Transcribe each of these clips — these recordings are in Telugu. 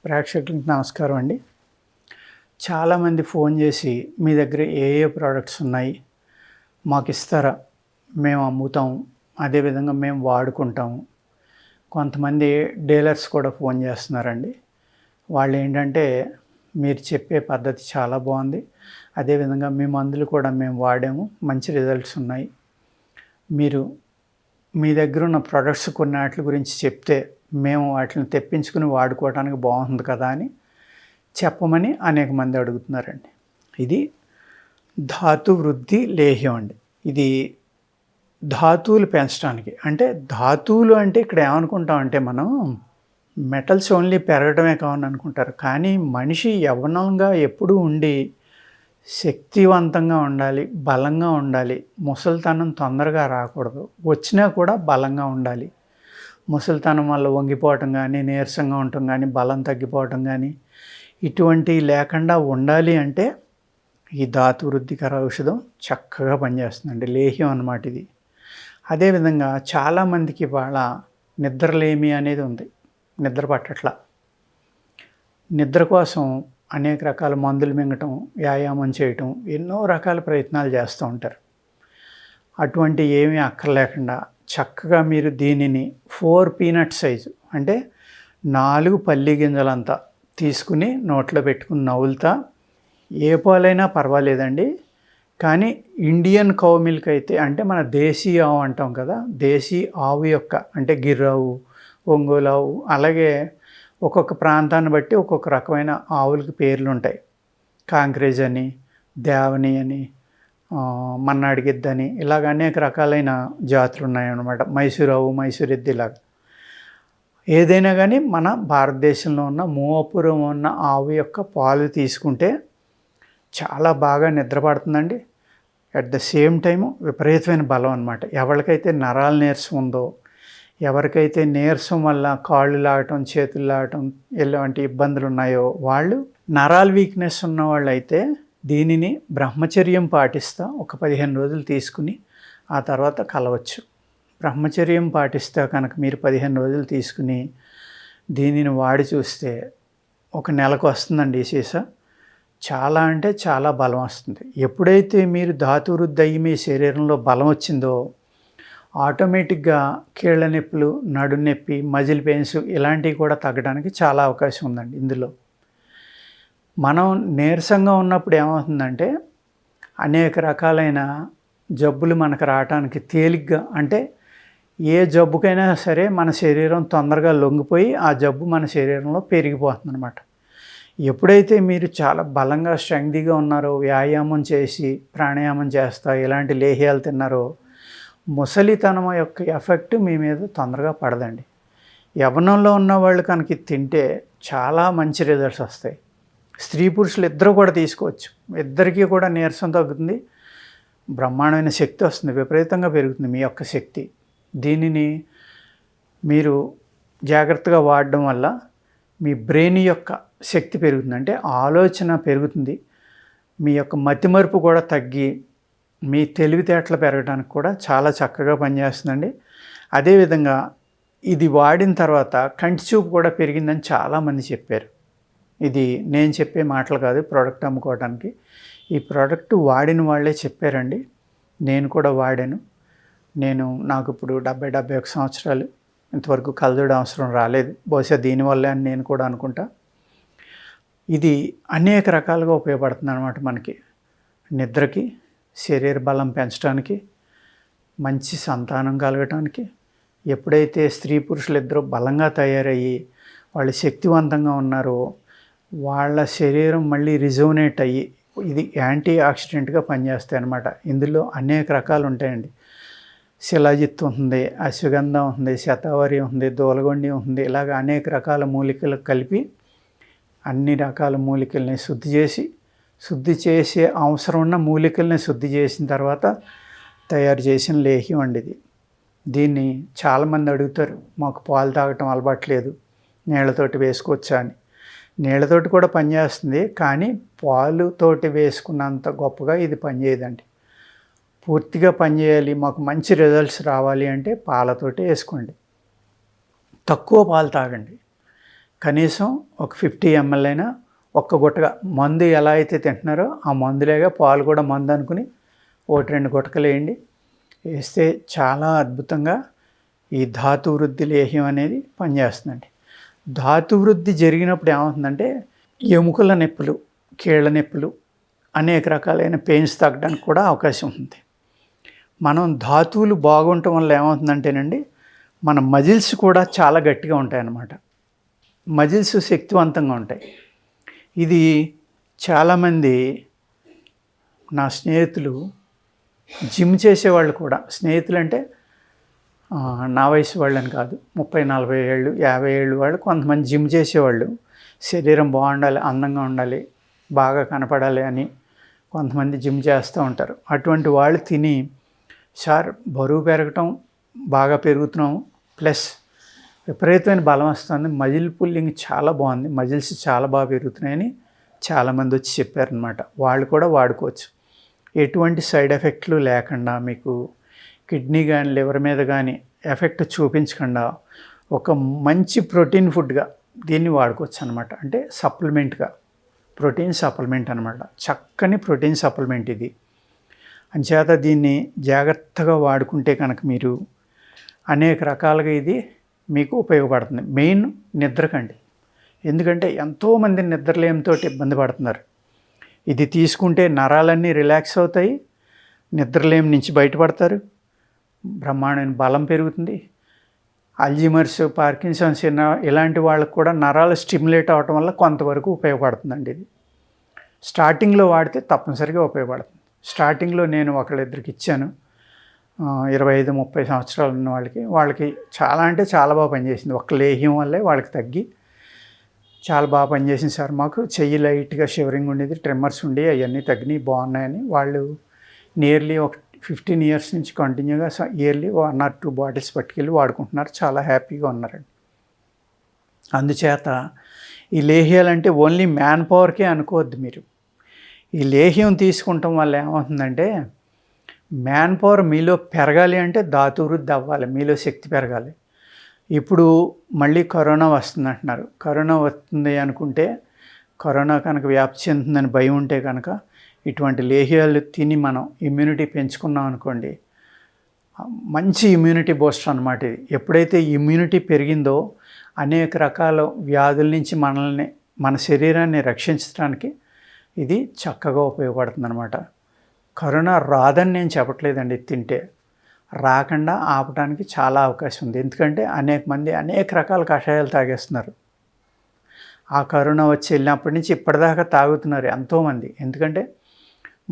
ప్రేక్షకులకు నమస్కారం అండి. చాలామంది ఫోన్ చేసి మీ దగ్గర ఏ ఏ ప్రోడక్ట్స్ ఉన్నాయి మాకు ఇస్తారా, మేము అమ్ముతాము, అదేవిధంగా మేము వాడుకుంటాము. కొంతమంది డీలర్స్ కూడా ఫోన్ చేస్తున్నారండి. వాళ్ళు ఏంటంటే మీరు చెప్పే పద్ధతి చాలా బాగుంది, అదేవిధంగా మీ మందులు కూడా మేము వాడాము, మంచి రిజల్ట్స్ ఉన్నాయి, మీరు మీ దగ్గర ఉన్న ప్రొడక్ట్స్ కొన్ని వాటి గురించి చెప్తే మేము వాటిని తెప్పించుకుని వాడుకోవడానికి బాగుంది కదా అని చెప్పమని అనేక మంది అడుగుతున్నారండి. ఇది ధాతు వృద్ధి లేహ్యం అండి. ఇది ధాతువులు పెంచడానికి, అంటే ధాతువులు అంటే ఇక్కడ ఏమనుకుంటామంటే మనం మెటల్స్ ఓన్లీ పెరగడమే కావాలని అనుకుంటారు. కానీ మనిషి యవ్వనంగా ఎప్పుడూ ఉండి శక్తివంతంగా ఉండాలి, బలంగా ఉండాలి. ముసలితనం తొందరగా రాకూడదు, వచ్చినా కూడా బలంగా ఉండాలి. ముసలితనం వల్ల వంగిపోవటం కానీ, నీరసంగా ఉండటం కానీ, బలం తగ్గిపోవటం కానీ ఇటువంటివి లేకుండా ఉండాలి అంటే ఈ ధాతు వృద్ధికర ఔషధం చక్కగా పనిచేస్తుందండి. లేహ్యం అన్నమాట ఇది. అదేవిధంగా చాలామందికి ఇవాళ నిద్రలేమి అనేది ఉంది, నిద్ర పట్టట్ల. నిద్ర కోసం అనేక రకాల మందులు మింగటం, వ్యాయామం చేయటం, ఎన్నో రకాల ప్రయత్నాలు చేస్తూ ఉంటారు. అటువంటి ఏమీ అక్కర్లేకుండా చక్కగా మీరు దీనిని 4 పీనట్ సైజు, అంటే 4 పల్లి గింజలంతా తీసుకుని నోట్లో పెట్టుకుని నవ్వులుతా, ఏ పాలైనా పర్వాలేదండి. కానీ ఇండియన్ కౌ మిల్క్ అయితే, అంటే మన దేశీ ఆవు అంటాం కదా, దేశీ ఆవు యొక్క, అంటే గిర్రావు, ఒంగోలు ఆవు, అలాగే ఒక్కొక్క ప్రాంతాన్ని బట్టి ఒక్కొక్క రకమైన ఆవులకి పేర్లు ఉంటాయి. కాంక్రేజ్ అని, దేవని అని, మన్నాడి గిద్దని, ఇలాగ అనేక రకాలైన జాతులు ఉన్నాయన్నమాట. మైసూర్ ఆవు, మైసూర్ ఎద్దు, ఇలాగ ఏదైనా కానీ మన భారతదేశంలో ఉన్న మూవపురం ఉన్న ఆవు యొక్క పాలు తీసుకుంటే చాలా బాగా నిద్ర పడుతుందండి. అట్ ద సేమ్ టైము విపరీతమైన బలం అన్నమాట. ఎవరికైతే నరాల నీరసం ఉందో, ఎవరికైతే నీరసం వల్ల కాళ్ళు లాగటం, చేతులు లాగటం ఇలాంటి ఇబ్బందులు ఉన్నాయో, వాళ్ళు నరాల వీక్నెస్ ఉన్న వాళ్ళు అయితే దీనిని బ్రహ్మచర్యం పాటిస్తా ఒక 15 రోజులు తీసుకుని ఆ తర్వాత కలవచ్చు. బ్రహ్మచర్యం పాటిస్తా కనుక మీరు 15 రోజులు తీసుకుని దీనిని వాడి చూస్తే ఒక నెలకు వస్తుందండి ఈ సీసా. చాలా అంటే చాలా బలం వస్తుంది. ఎప్పుడైతే మీరు ధాతు వృద్ధి అయ్యి మీ శరీరంలో బలం వచ్చిందో ఆటోమేటిక్గా కీళ్ళ నొప్పులు, నడు నొప్పి, మజిల్ పెయిన్స్ ఇలాంటివి కూడా తగ్గడానికి చాలా అవకాశం ఉందండి ఇందులో. మనం నీరసంగా ఉన్నప్పుడు ఏమవుతుందంటే అనేక రకాలైన జబ్బులు మనకు రావడానికి తేలిగ్గా, అంటే ఏ జబ్బుకైనా సరే మన శరీరం తొందరగా లొంగిపోయి ఆ జబ్బు మన శరీరంలో పెరిగిపోతుంది అన్నమాట. ఎప్పుడైతే మీరు చాలా బలంగా స్ట్రెంగ్తీగా ఉన్నారో, వ్యాయామం చేసి ప్రాణాయామం చేస్తా ఇలాంటి లేహ్యాలు తిన్నారో, ముసలితనం యొక్క ఎఫెక్ట్ మీ మీద తొందరగా పడదండి. యవ్వనంలో ఉన్న వాళ్ళు కనుక తింటే చాలా మంచి రిజల్ట్స్ వస్తాయి. స్త్రీ పురుషులు ఇద్దరు కూడా తీసుకోవచ్చు. ఇద్దరికీ కూడా నీరసం తగ్గుతుంది, బ్రహ్మాండమైన శక్తి వస్తుంది, విపరీతంగా పెరుగుతుంది మీ యొక్క శక్తి. దీనిని మీరు జాగ్రత్తగా వాడడం వల్ల మీ బ్రెయిన్ యొక్క శక్తి పెరుగుతుంది, అంటే ఆలోచన పెరుగుతుంది. మీ యొక్క మతిమరుపు కూడా తగ్గి మీ తెలివితేటలు పెరగడానికి కూడా చాలా చక్కగా పనిచేస్తుందండి. అదేవిధంగా ఇది వాడిన తర్వాత కంటి చూపు కూడా పెరిగిందని చాలామంది చెప్పారు. ఇది నేను చెప్పే మాటలు కాదు, ప్రోడక్ట్ అమ్ముకోవడానికి. ఈ ప్రోడక్ట్ వాడిన వాళ్ళే చెప్పారండి. నేను కూడా వాడాను. నాకు ఇప్పుడు 70-71 సంవత్సరాలు. ఇంతవరకు కళ్ళజోడు అవసరం రాలేదు. బహుశా దీనివల్లే అని నేను కూడా అనుకుంటా. ఇది అనేక రకాలుగా ఉపయోగపడుతుంది అన్నమాట మనకి. నిద్రకి, శరీర బలం పెంచడానికి, మంచి సంతానం కలగటానికి. ఎప్పుడైతే స్త్రీ పురుషులు ఇద్దరు బలంగా తయారయ్యి వాళ్ళు శక్తివంతంగా ఉన్నారో వాళ్ళ శరీరం మళ్ళీ రిజోనేట్ అయ్యి ఇది యాంటీ ఆక్సిడెంట్గా పనిచేస్తాయి అన్నమాట. ఇందులో అనేక రకాలు ఉంటాయండి. శిలాజిత్ ఉంటుంది, అశ్వగంధం ఉంటుంది, శతావరి ఉంటుంది, దూలగొండి ఉంటుంది, ఇలాగ అనేక రకాల మూలికలు కలిపి అన్ని రకాల మూలికల్ని శుద్ధి చేసే అవసరం ఉన్న మూలికల్ని శుద్ధి చేసిన తర్వాత తయారు చేసిన లేహ్యం అండి ఇది. దీన్ని చాలామంది అడుగుతారు, మాకు పాలు తాగటం అలవాట్లేదు, నీళ్ళతోటి వేసుకోవచ్చా అని. నీళ్ళతోటి కూడా పనిచేస్తుంది, కానీ పాలుతోటి వేసుకున్నంత గొప్పగా ఇది పనిచేయదండి. పూర్తిగా పనిచేయాలి, మాకు మంచి రిజల్ట్స్ రావాలి అంటే పాలతోటి వేసుకోండి. తక్కువ పాలు తాగండి. కనీసం ఒక 50 ml అయినా ఒక్క గుట్టగా మందు ఎలా అయితే తింటున్నారో ఆ మందులేగా పాలు కూడా మందు అనుకుని 1-2 గుటకలు వేయండి. వేస్తే చాలా అద్భుతంగా ఈ ధాతు వృద్ధి లేహ్యం అనేది పనిచేస్తుందండి. ధాతు వృద్ధి జరిగినప్పుడు ఏమవుతుందంటే ఎముకల నొప్పులు, కీళ్ళ నొప్పులు, అనేక రకాలైన పెయిన్స్ తగ్గడానికి కూడా అవకాశం ఉంది. మనం ధాతువులు బాగుండటం వల్ల ఏమవుతుందంటేనండి మన మజిల్స్ కూడా చాలా గట్టిగా ఉంటాయన్నమాట. మజిల్స్ శక్తివంతంగా ఉంటాయి. ఇది చాలామంది నా స్నేహితులు జిమ్ చేసేవాళ్ళు కూడా, స్నేహితులు అంటే నా వయసు వాళ్ళని కాదు, 30-40 ఏళ్ళు 50 ఏళ్ళు వాళ్ళు కొంతమంది జిమ్ చేసేవాళ్ళు, శరీరం బాగుండాలి, అందంగా ఉండాలి, బాగా కనపడాలి అని కొంతమంది జిమ్ చేస్తూ ఉంటారు. అటువంటి వాళ్ళు తిని సార్ బరువు పెరగటం, బాగా పెరుగుతున్నాం, ప్లస్ విపరీతమైన బలం వస్తుంది, మజిల్ పుల్లింగ్ చాలా బాగుంది, మజిల్స్ చాలా బాగా పెరుగుతున్నాయని చాలామంది వచ్చి చెప్పారనమాట. వాళ్ళు కూడా వాడుకోవచ్చు. ఎటువంటి సైడ్ ఎఫెక్ట్లు లేకుండా, మీకు కిడ్నీ కానీ లివర్ మీద కానీ ఎఫెక్ట్ చూపించకుండా ఒక మంచి ప్రోటీన్ ఫుడ్గా దీన్ని వాడుకోవచ్చు అనమాట. అంటే సప్లిమెంట్గా, ప్రోటీన్ సప్లిమెంట్ అనమాట. చక్కని ప్రోటీన్ సప్లిమెంట్ ఇది. అంచేత దీన్ని జాగ్రత్తగా వాడుకుంటే కనుక మీరు అనేక రకాలుగా ఇది మీకు ఉపయోగపడుతుంది. మెయిన్ నిద్రకండి. ఎందుకంటే ఎంతోమంది నిద్రలేమితో ఇబ్బంది పడుతున్నారు. ఇది తీసుకుంటే నరాలన్నీ రిలాక్స్ అవుతాయి, నిద్రలేమి నుంచి బయటపడతారు, బ్రహ్మాండమైన బలం పెరుగుతుంది. అల్జీమర్స్, పార్కిన్సన్స్ ఇలాంటి వాళ్ళకు కూడా నరాలు స్టిమ్యులేట్ అవ్వటం వల్ల కొంతవరకు ఉపయోగపడుతుందండి. ఇది స్టార్టింగ్లో వాడితే తప్పనిసరిగా ఉపయోగపడుతుంది. స్టార్టింగ్లో నేను ఒకళ్ళిద్దరికి ఇచ్చాను, 25-30 సంవత్సరాలు ఉన్న వాళ్ళకి చాలా అంటే చాలా బాగా పనిచేసింది. ఒక్క లేహ్యం వల్లే వాళ్ళకి తగ్గి చాలా బాగా పనిచేసింది సార్. మాకు చెయ్యి లైట్గా షివరింగ్ ఉండేది, ట్రిమ్మర్స్ ఉండి అవన్నీ తగ్గినాయి, బాగున్నాయని వాళ్ళు నియర్లీ ఒక 15 ఇయర్స్ నుంచి కంటిన్యూగా ఇయర్లీ 1 or 2 బాటిల్స్ పట్టుకెళ్ళి వాడుకుంటున్నారు. చాలా హ్యాపీగా ఉన్నారండి. అందుచేత ఈ లేహ్యాలంటే ఓన్లీ మ్యాన్ పవర్కే అనుకోవద్దు మీరు. ఈ లేహ్యం తీసుకుంటాం వల్ల ఏమవుతుందంటే మ్యాన్ పవర్ మీలో పెరగాలి అంటే ధాతు వృద్ధి అవ్వాలి, మీలో శక్తి పెరగాలి. ఇప్పుడు మళ్ళీ కరోనా వస్తుంది అంటున్నారు. కరోనా వస్తుంది అనుకుంటే, కరోనా కనుక వ్యాప్తి చెందుతుందని భయం ఉంటే కనుక ఇటువంటి లేహ్యాలు తిని మనం ఇమ్యూనిటీ పెంచుకున్నాం అనుకోండి, మంచి ఇమ్యూనిటీ బూస్టర్ అనమాట ఇది. ఎప్పుడైతే ఇమ్యూనిటీ పెరిగిందో అనేక రకాల వ్యాధుల నుంచి మన శరీరాన్ని రక్షించడానికి ఇది చక్కగా ఉపయోగపడుతుంది అనమాట. కరోనా రాదని నేను చెప్పట్లేదండి, తింటే రాకుండా ఆపడానికి చాలా అవకాశం ఉంది. ఎందుకంటే అనేక మంది అనేక రకాల కషాయాలు తాగేస్తున్నారు. ఆ కరోనా వచ్చి వెళ్ళినప్పటి నుంచి ఇప్పటిదాకా తాగుతున్నారు ఎంతోమంది. ఎందుకంటే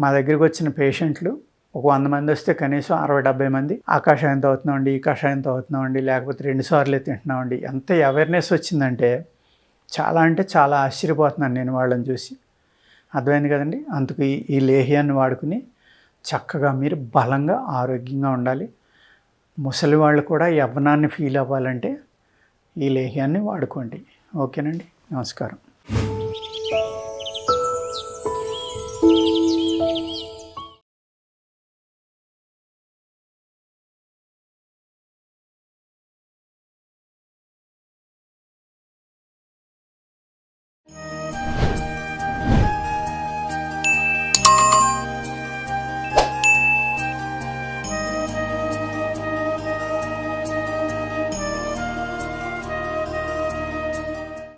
మా దగ్గరికి వచ్చిన పేషెంట్లు ఒక 100 మంది వస్తే కనీసం 60-70 మంది ఆ కషాయం తాగుతున్నామండి, ఈ కషాయం తాగుతున్నామండి, లేకపోతే 2 సార్లు తింటున్నామండి. ఎంత అవేర్నెస్ వచ్చిందంటే చాలా అంటే చాలా ఆశ్చర్యపోతున్నాను నేను వాళ్ళని చూసి. అర్థమైంది కదండి. అందుకు ఈ లేహ్యాన్ని వాడుకుని చక్కగా మీరు బలంగా ఆరోగ్యంగా ఉండాలి. ముసలి వాళ్ళు కూడా యవ్వనాన్ని ఫీల్ అవ్వాలంటే ఈ లేహ్యాన్ని వాడుకోండి. ఓకేనండి, నమస్కారం.